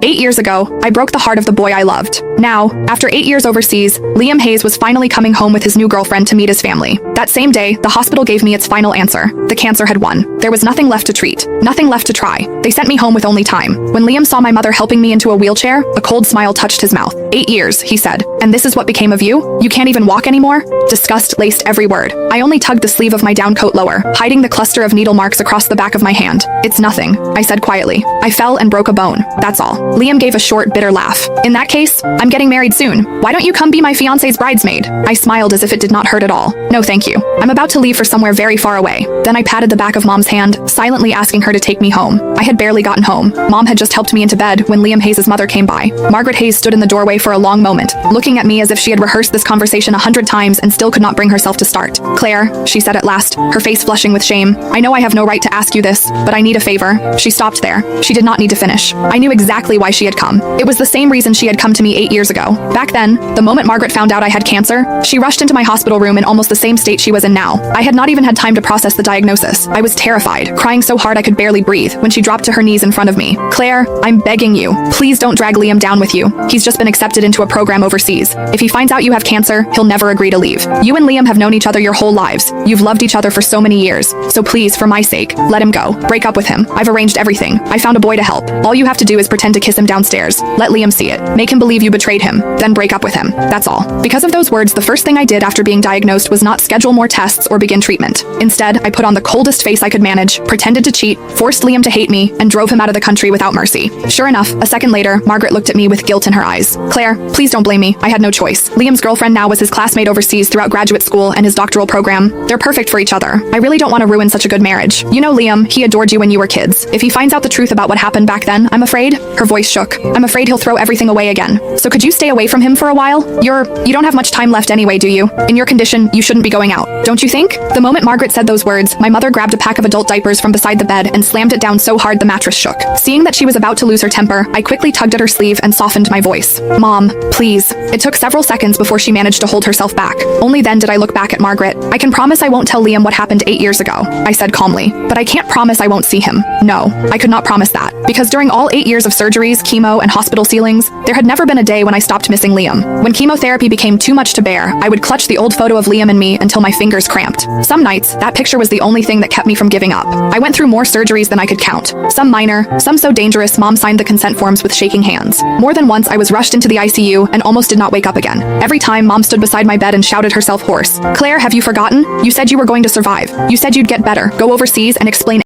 8 years ago, I broke the heart of the boy I loved. Now, after 8 years overseas, Liam Hayes was finally coming home with his new girlfriend to meet his family. That same day, the hospital gave me its final answer. The cancer had won. There was nothing left to treat, nothing left to try. They sent me home with only time. When Liam saw my mother helping me into a wheelchair, a cold smile touched his mouth. 8 years, he said. And this is what became of you? You can't even walk anymore? Disgust laced every word. I only tugged the sleeve of my down coat lower, hiding the cluster of needle marks across the back of my hand. It's nothing, I said quietly. I fell and broke a bone. That's all. Liam gave a short, bitter laugh. In that case, I'm getting married soon. Why don't you come be my fiancé's bridesmaid? I smiled as if it did not hurt at all. No thank you. I'm about to leave for somewhere very far away. Then I patted the back of Mom's hand, silently asking her to take me home. I had barely gotten home. Mom had just helped me into bed when Liam Hayes' mother came by. Margaret Hayes stood in the doorway for a long moment, looking at me as if she had rehearsed this conversation 100 times and still could not bring herself to start. Claire, she said at last, her face flushing with shame. I know I have no right to ask you this, but I need a favor. She stopped there. She did not need to finish. I knew exactly why she had come. It was the same reason she had come to me 8 years ago. Back then, the moment Margaret found out I had cancer, she rushed into my hospital room in almost the same state she was in now. I had not even had time to process the diagnosis. I was terrified, crying so hard I could barely breathe when she dropped to her knees in front of me. Claire, I'm begging you. Please don't drag Liam down with you. He's just been accepted into a program overseas. If he finds out you have cancer, he'll never agree to leave. You and Liam have known each other your whole lives. You've loved each other for so many years. So please, for my sake, let him go. Break up with him. I've arranged everything. I found a boy to help. All you have to do is pretend to kiss him downstairs. Let Liam see it. Make him believe you betrayed him. Then break up with him. That's all. Because of those words, the first thing I did after being diagnosed was not schedule more tests or begin treatment. Instead, I put on the coldest face I could manage, pretended to cheat, forced Liam to hate me, and drove him out of the country without mercy. Sure enough, a second later, Margaret looked at me with guilt in her eyes. Claire, please don't blame me. I had no choice. Liam's girlfriend now was his classmate overseas throughout graduate school and his doctoral program. They're perfect for each other. I really don't want to ruin such a good marriage. You know Liam, he adored you when you were kids. If he finds out the truth about what happened back then, I'm afraid, her voice shook. I'm afraid he'll throw everything away again. So could you stay away from him for a while? You don't have much time left anyway, do you? In your condition, you shouldn't be going out. Don't you think? The moment Margaret said those words, my mother grabbed a pack of adult diapers from beside the bed and slammed it down so hard the mattress shook. Seeing that she was about to lose her temper, I quickly tugged at her sleeve and softened my voice. Mom, please. It took several seconds before she managed to hold herself back. Only then did I look back at Margaret. I can promise I won't tell Liam what happened 8 years ago, I said calmly. But I can't promise I won't see him. No, I could not promise that. Because during all 8 years of surgeries, chemo, and hospital ceilings, there had never been a day when I stopped missing Liam. When chemotherapy became too much to bear, I would clutch the old photo of Liam and me until my fingers cramped. Some nights, that picture was the only thing that kept me from giving up. I went through more surgeries than I could count. Some minor, some so dangerous Mom signed the consent forms with shaking hands. More than once I was rushed into the ICU and almost did not wake up again. Every time Mom stood beside my bed and shouted herself hoarse. Claire, have you forgotten? You said you were going to survive. You said you'd get better, go overseas and explain